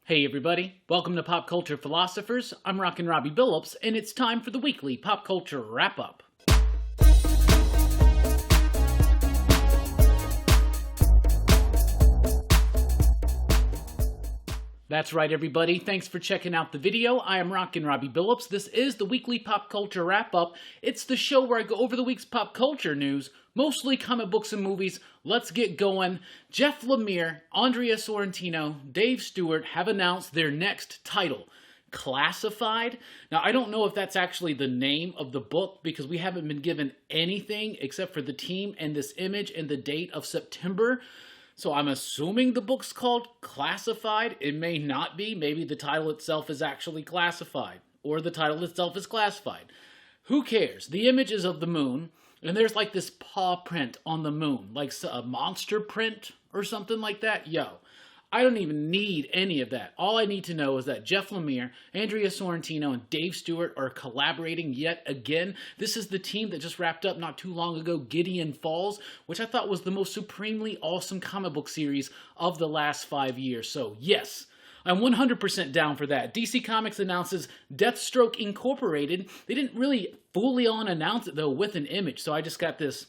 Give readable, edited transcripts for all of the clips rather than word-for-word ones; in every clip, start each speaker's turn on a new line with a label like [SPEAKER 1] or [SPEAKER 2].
[SPEAKER 1] Hey everybody, welcome to Pop Culture Philosophers. I'm Rockin Robbie Billups, and it's time for the weekly Pop Culture Wrap-Up. That's right everybody, thanks for checking out the video. I am Rockin Robbie Billups. This is the weekly Pop Culture Wrap-Up. It's the show where I go over the week's pop culture news, mostly comic books and movies. Let's get going. Jeff Lemire, Andrea Sorrentino, Dave Stewart have announced their next title, Classified. Now, I don't know if that's actually the name of the book because we haven't been given anything except for the team and this image and the date of September. So I'm assuming the book's called Classified. It may not be. Maybe the title itself is actually classified, or the title itself is classified. Who cares? The image is of the moon, and there's like this paw print on the moon, like a monster print or something like that. Yo, I don't even need any of that. All I need to know is that Jeff Lemire, Andrea Sorrentino, and Dave Stewart are collaborating yet again. This is the team that just wrapped up not too long ago Gideon Falls, which I thought was the most supremely awesome comic book series of the last 5 years. So yes, I'm 100% down for that. DC Comics announces Deathstroke Incorporated. They didn't really fully on announce it though with an image, so I just got this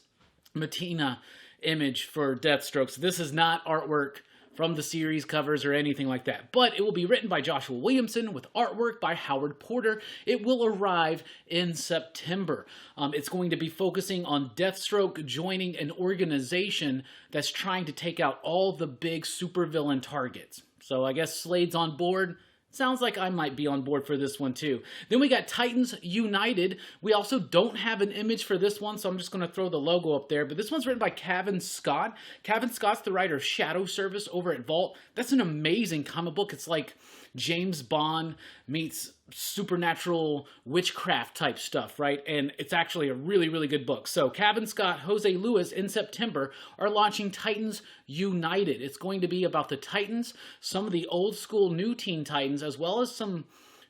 [SPEAKER 1] Matina image for Deathstroke. So this is not artwork from the series covers or anything like that. But it will be written by Joshua Williamson with artwork by Howard Porter. It will arrive in September. It's going to be focusing on Deathstroke joining an organization that's trying to take out all the big supervillain targets. So I guess Slade's on board. Sounds like I might be on board for this one too. Then we got Titans United. We also don't have an image for this one, so I'm just going to throw the logo up there. But this one's written by Cavan Scott. Cavan Scott's the writer of Shadow Service over at Vault. That's an amazing comic book. It's like James Bond meets supernatural witchcraft type stuff, right? And it's actually a really, really good book. So Cavan Scott, Jose Lewis in September are launching Titans United. It's going to be about the Titans, some of the old school new Teen Titans, as well as some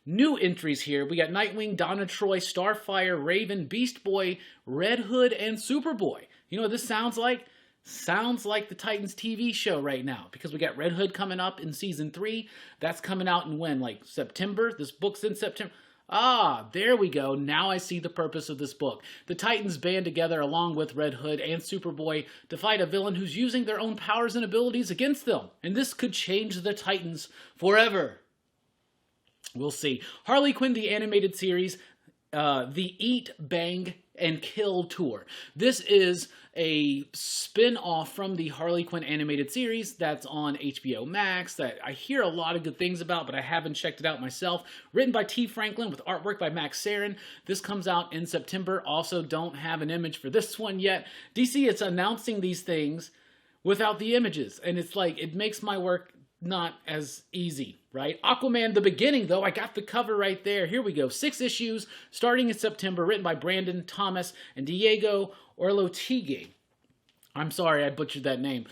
[SPEAKER 1] new entries here. We got Nightwing, Donna Troy, Starfire, Raven, Beast Boy, Red Hood, and Superboy. You know what this sounds like? Sounds like the Titans TV show right now, because we got Red Hood coming up in season 3. That's coming out in when? Like September? This book's in September. Ah, there we go. Now I see the purpose of this book. The Titans band together along with Red Hood and Superboy to fight a villain who's using their own powers and abilities against them. And this could change the Titans forever. We'll see. Harley Quinn, the animated series, the Eat, Bang, and Kill Tour. This is a spin-off from the Harley Quinn animated series that's on HBO Max that I hear a lot of good things about, but I haven't checked it out myself. Written by T. Franklin with artwork by Max Sarin. This comes out in September. Also, don't have an image for this one yet. DC is announcing these things without the images, and it's like, it makes my work not as easy, right? Aquaman The Becoming, though, I got the cover right there. Here we go. 6 issues starting in September, written by Brandon Thomas and Diego Orlotigue. I'm sorry, I butchered that name.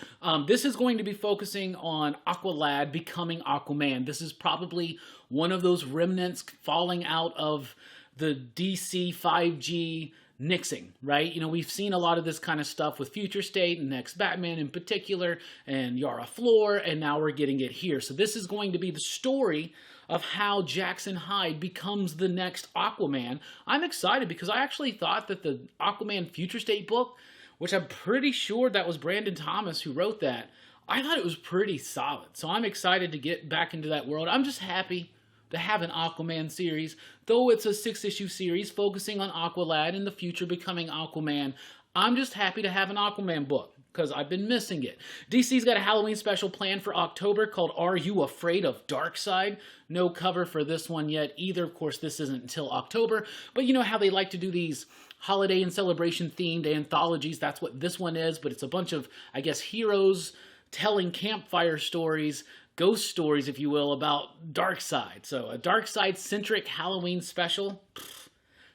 [SPEAKER 1] This is going to be focusing on Aqualad becoming Aquaman. This is probably one of those remnants falling out of the DC 5G nixing, right? You know, we've seen a lot of this kind of stuff with Future State and Next Batman in particular, and Yara Flor, and now we're getting it here. So this is going to be the story of how Jackson Hyde becomes the next Aquaman. I'm excited because I actually thought that the Aquaman Future State book, which I'm pretty sure that was Brandon Thomas who wrote that, I thought it was pretty solid. So I'm excited to get back into that world. I'm just happy to have an Aquaman series, though it's a 6-issue series focusing on Aqualad in the future becoming Aquaman. I'm just happy to have an Aquaman book because I've been missing it. DC's got a Halloween special planned for October called Are You Afraid of Darkseid? No cover for this one yet either. Of course, this isn't until October, but you know how they like to do these holiday and celebration themed anthologies. That's what this one is, but it's a bunch of, I guess, heroes telling campfire stories, ghost stories, if you will, about Darkseid. So a Darkseid-centric Halloween special.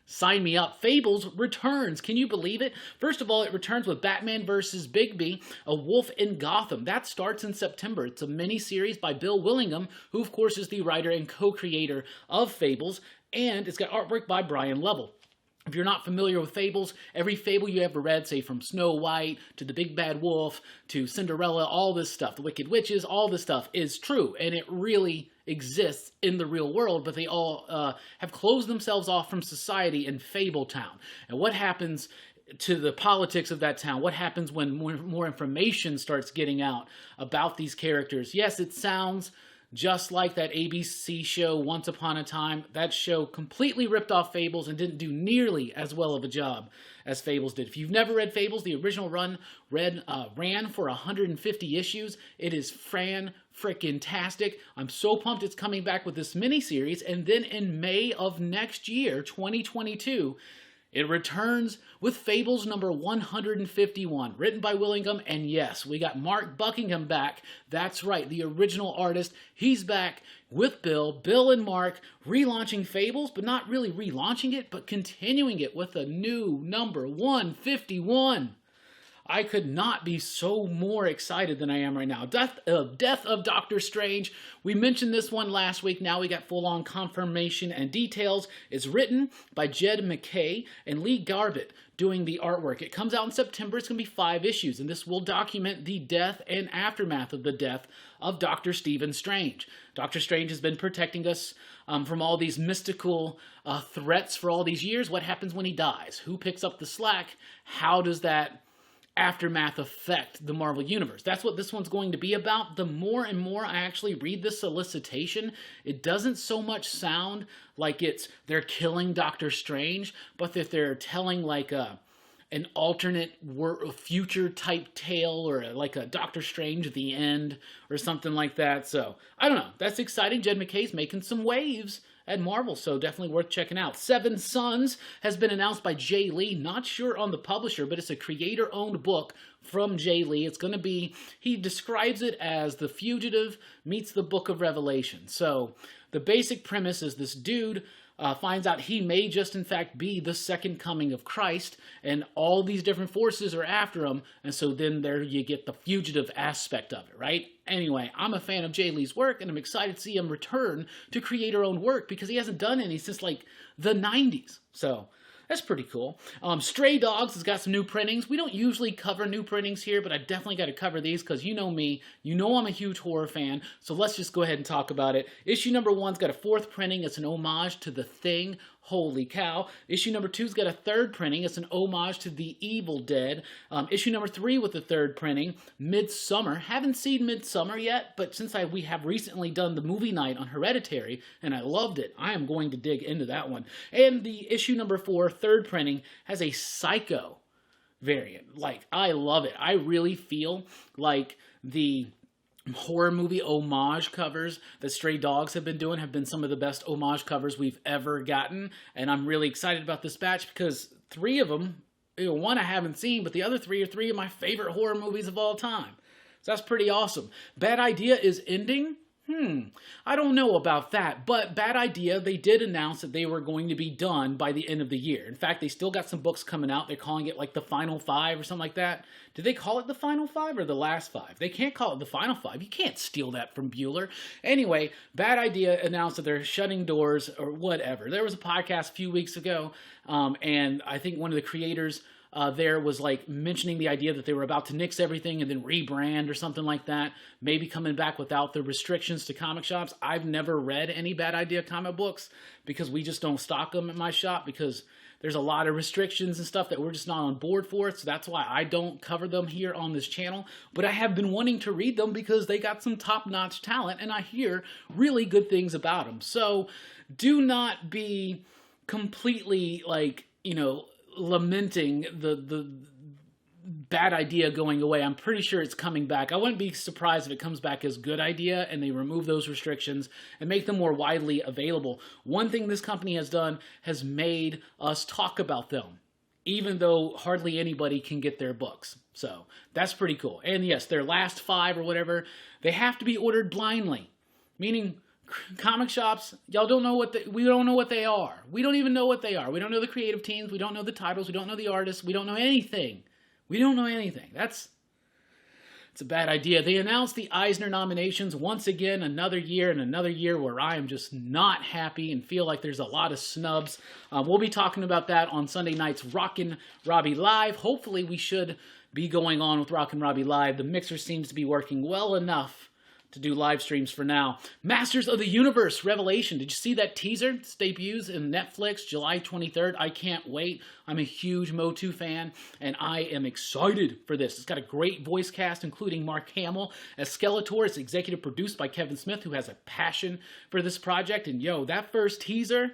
[SPEAKER 1] Sign me up. Fables returns. Can you believe it? First of all, it returns with Batman vs. Bigby, A Wolf in Gotham. That starts in September. It's a mini-series by Bill Willingham, who of course is the writer and co-creator of Fables, and it's got artwork by Brian Lovell. If you're not familiar with fables, every fable you ever read, say from Snow White to the Big Bad Wolf to Cinderella, all this stuff, the Wicked Witches, all this stuff is true, and it really exists in the real world, but they all have closed themselves off from society in Fable Town. And what happens to the politics of that town? What happens when more information starts getting out about these characters? Yes, it sounds just like that ABC show Once Upon a Time. That show completely ripped off Fables and didn't do nearly as well of a job as Fables did. If you've never read Fables, the original run ran for 150 issues. It is frickin-tastic. I'm so pumped it's coming back with this miniseries, and then in May of next year, 2022, it returns with Fables number 151, written by Willingham, and yes, we got Mark Buckingham back. That's right, the original artist. He's back with Bill and Mark, relaunching Fables, but not really relaunching it, but continuing it with a new number 151. I could not be so more excited than I am right now. Death of Doctor Strange. We mentioned this one last week. Now we got full-on confirmation and details. It's written by Jed MacKay and Lee Garbett doing the artwork. It comes out in September. It's going to be 5 issues, and this will document the death and aftermath of the death of Dr. Stephen Strange. Dr. Strange has been protecting us from all these mystical threats for all these years. What happens when he dies? Who picks up the slack? How does that aftermath affect the Marvel Universe? That's what this one's going to be about. The more and more I actually read this solicitation, it doesn't so much sound like they're killing Doctor Strange, but that they're telling like an alternate future type tale, or like a Doctor Strange at the end or something like that. So I don't know. That's exciting. Jed MacKay's making some waves at Marvel, so definitely worth checking out. Seven Sons has been announced by Jay Lee. Not sure on the publisher, but it's a creator-owned book from Jay Lee. It's going to be, he describes it as The Fugitive meets the Book of Revelation. So the basic premise is this dude finds out he may just in fact be the second coming of Christ, and all these different forces are after him, and so then there you get the fugitive aspect of it, right? Anyway, I'm a fan of Jay Lee's work, and I'm excited to see him return to creator-owned work, because he hasn't done any since like the 90s. So that's pretty cool. Stray Dogs has got some new printings. We don't usually cover new printings here, but I definitely got to cover these because you know me. You know I'm a huge horror fan, so let's just go ahead and talk about it. Issue number 1's got a 4th printing. It's an homage to The Thing. Holy cow. Issue number 2's got a 3rd printing. It's an homage to The Evil Dead. Issue number 3 with the 3rd printing, Midsummer. Haven't seen Midsummer yet, but since we have recently done the movie night on Hereditary, and I loved it, I am going to dig into that one. And the issue number 4, 3rd printing, has a Psycho variant. Like, I love it. I really feel like the horror movie homage covers that Stray Dogs have been doing have been some of the best homage covers we've ever gotten, and I'm really excited about this batch because 3 of them, one I haven't seen, but the other 3 are 3 of my favorite horror movies of all time. So that's pretty awesome. Bad Idea is ending. I don't know about that, but Bad Idea, they did announce that they were going to be done by the end of the year. In fact, they still got some books coming out. They're calling it like the Final 5 or something like that. Did they call it the Final 5 or the Last 5? They can't call it the Final 5. You can't steal that from Bueller. Anyway, Bad Idea announced that they're shutting doors or whatever. There was a podcast a few weeks ago, and I think one of the creators there was like mentioning the idea that they were about to nix everything and then rebrand or something like that, maybe coming back without the restrictions to comic shops. I've never read any Bad Idea comic books because we just don't stock them at my shop because there's a lot of restrictions and stuff that we're just not on board for, so that's why I don't cover them here on this channel. But I have been wanting to read them because they got some top-notch talent and I hear really good things about them. So do not be completely like, lamenting the Bad Idea going away. I'm pretty sure it's coming back. I wouldn't be surprised if it comes back as Good Idea and they remove those restrictions and make them more widely available. One thing this company has done has made us talk about them, even though hardly anybody can get their books. So that's pretty cool. And yes, their last 5 or whatever, they have to be ordered blindly, meaning comic shops, y'all don't know we don't know what they are. We don't even know what they are. We don't know the creative teams. We don't know the titles. We don't know the artists. We don't know anything. We don't know anything. That's It's a bad idea. They announced the Eisner nominations once again, another year and another year where I am just not happy and feel like there's a lot of snubs. We'll be talking about that on Sunday night's Rockin Robbie Live. Hopefully we should be going on with Rockin Robbie Live. The mixer seems to be working well enough to do live streams for now. Masters of the Universe Revelation. Did you see that teaser? It debuts in Netflix July 23rd. I can't wait. I'm a huge Motu fan, and I am excited for this. It's got a great voice cast, including Mark Hamill as Skeletor. It's executive produced by Kevin Smith, who has a passion for this project. And yo, that first teaser,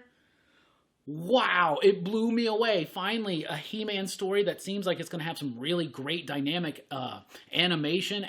[SPEAKER 1] wow, it blew me away. Finally, a He-Man story that seems like it's going to have some really great dynamic animation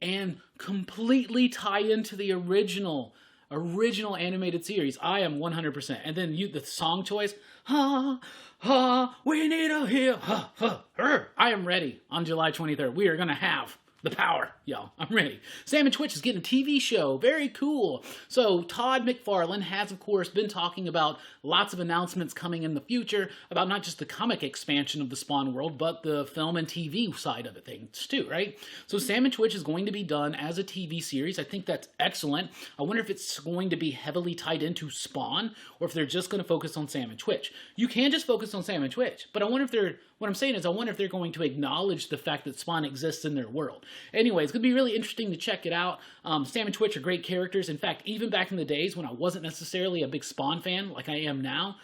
[SPEAKER 1] and completely tie into the original animated series. I am 100%. And then the song choice, ha, ha, we need a hero, ha, ha, her. I am ready on July 23rd. We are going to have the power, yo. I'm ready. Sam and Twitch is getting a TV show. Very cool. So Todd McFarlane has, of course, been talking about lots of announcements coming in the future about not just the comic expansion of the Spawn world, but the film and TV side of it things too, right? So Sam and Twitch is going to be done as a TV series. I think that's excellent. I wonder if it's going to be heavily tied into Spawn or if they're just going to focus on Sam and Twitch. You can just focus on Sam and Twitch, but I wonder if they're what I'm saying is I wonder if they're going to acknowledge the fact that Spawn exists in their world. Anyway, it's going to be really interesting to check it out. Sam and Twitch are great characters. In fact, even back in the days when I wasn't necessarily a big Spawn fan like I am now,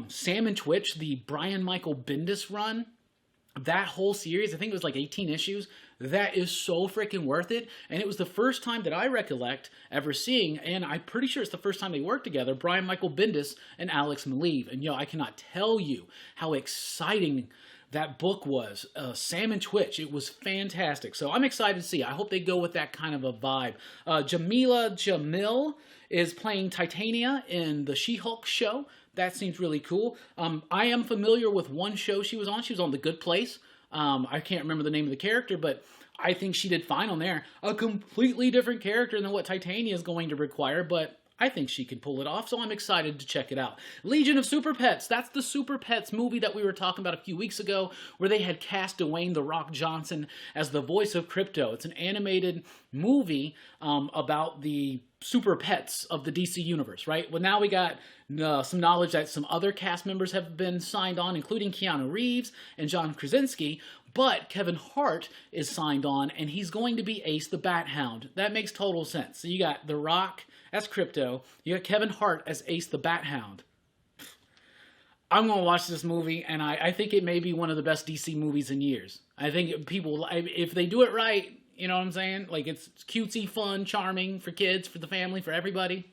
[SPEAKER 1] Sam and Twitch, the Brian Michael Bendis run, that whole series, I think it was like 18 issues, that is so freaking worth it. And it was the first time that I recollect ever seeing, and I'm pretty sure it's the first time they worked together, Brian Michael Bendis and Alex Maleev. And yo, I cannot tell you how exciting that book was. Sam and Twitch, it was fantastic. So I'm excited to see. I hope they go with that kind of a vibe. Jamila Jamil is playing Titania in the She-Hulk show. That seems really cool. I am familiar with one show she was on. She was on The Good Place. I can't remember the name of the character, but I think she did fine on there. A completely different character than what Titania is going to require, but I think she can pull it off, so I'm excited to check it out. Legion of Super Pets. That's the Super Pets movie that we were talking about a few weeks ago, where they had cast Dwayne "The Rock" Johnson as the voice of Crypto. It's an animated movie about the super pets of the DC universe, right? Well, now we got some knowledge that some other cast members have been signed on, including Keanu Reeves and John Krasinski, but Kevin Hart is signed on, and he's going to be Ace the Bat Hound. That makes total sense. So you got The Rock as Crypto, you got Kevin Hart as Ace the Bat Hound. I'm going to watch this movie, and I think it may be one of the best DC movies in years. I think people, if they do it right, you know what I'm saying? Like, it's cutesy, fun, charming for kids, for the family, for everybody.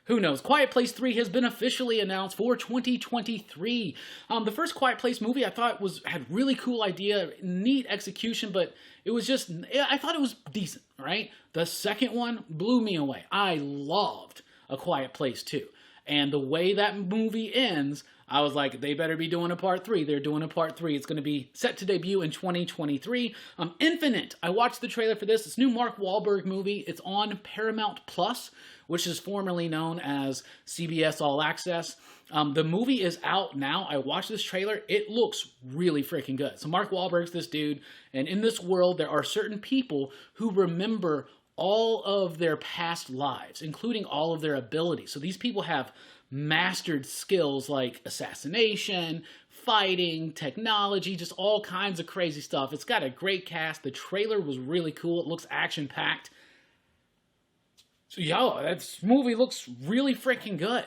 [SPEAKER 1] Who knows? Quiet Place 3 has been officially announced for 2023. The first Quiet Place movie I thought had really cool idea, neat execution, but it was just, I thought it was decent, right? The second one blew me away. I loved A Quiet Place 2. And the way that movie ends, I was like, they better be doing a part 3. They're doing a part 3. It's going to be set to debut in 2023. Infinite. I watched the trailer for this. It's a new Mark Wahlberg movie. It's on Paramount Plus, which is formerly known as CBS All Access. The movie is out now. I watched this trailer. It looks really freaking good. So Mark Wahlberg's this dude, and in this world, there are certain people who remember all of their past lives, including all of their abilities. So these people have mastered skills like assassination, fighting, technology, just all kinds of crazy stuff. It's got a great cast. The trailer was really cool. It looks action-packed. So, yo, that movie looks really freaking good.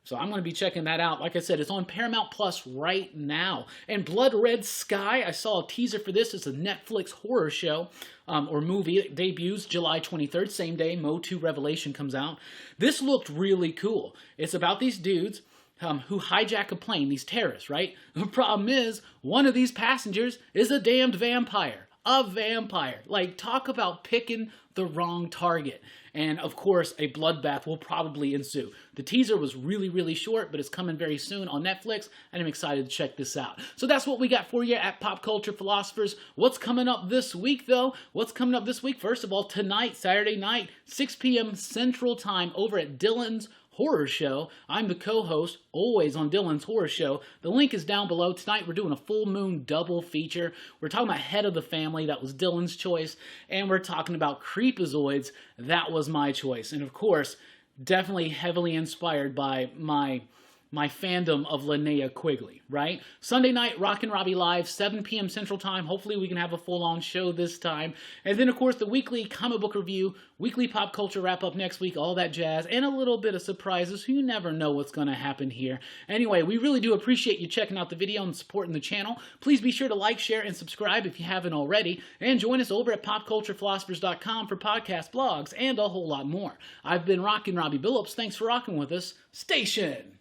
[SPEAKER 1] So I'm going to be checking that out. Like I said, it's on Paramount Plus right now. And Blood Red Sky, I saw a teaser for this. It's a Netflix horror show or movie. It debuts July 23rd, same day Motu Revelation comes out. This looked really cool. It's about these dudes who hijack a plane, these terrorists, right? The problem is, one of these passengers is a damned vampire. A vampire. Like, talk about picking the wrong target. And, of course, a bloodbath will probably ensue. The teaser was really, really short, but it's coming very soon on Netflix, and I'm excited to check this out. So that's what we got for you at Pop Culture Philosophers. What's coming up this week, though? What's coming up this week? First of all, tonight, Saturday night, 6 p.m. Central Time, over at Dylan's horror show. I'm the co-host, always on Dylan's Horror Show. The link is down below. Tonight we're doing a full moon double feature. We're talking about Head of the Family, that was Dylan's choice, and we're talking about Creepazoids, that was my choice. And of course, definitely heavily inspired by my fandom of Linnea Quigley, right? Sunday night, Rockin Robbie Live, 7 p.m. Central Time. Hopefully we can have a full-on show this time. And then, of course, the weekly comic book review, weekly pop culture wrap-up next week, all that jazz, and a little bit of surprises. You never know what's going to happen here. Anyway, we really do appreciate you checking out the video and supporting the channel. Please be sure to like, share, and subscribe if you haven't already. And join us over at popculturephilosophers.com for podcasts, blogs, and a whole lot more. I've been Rockin Robbie Billups. Thanks for rocking with us. Station!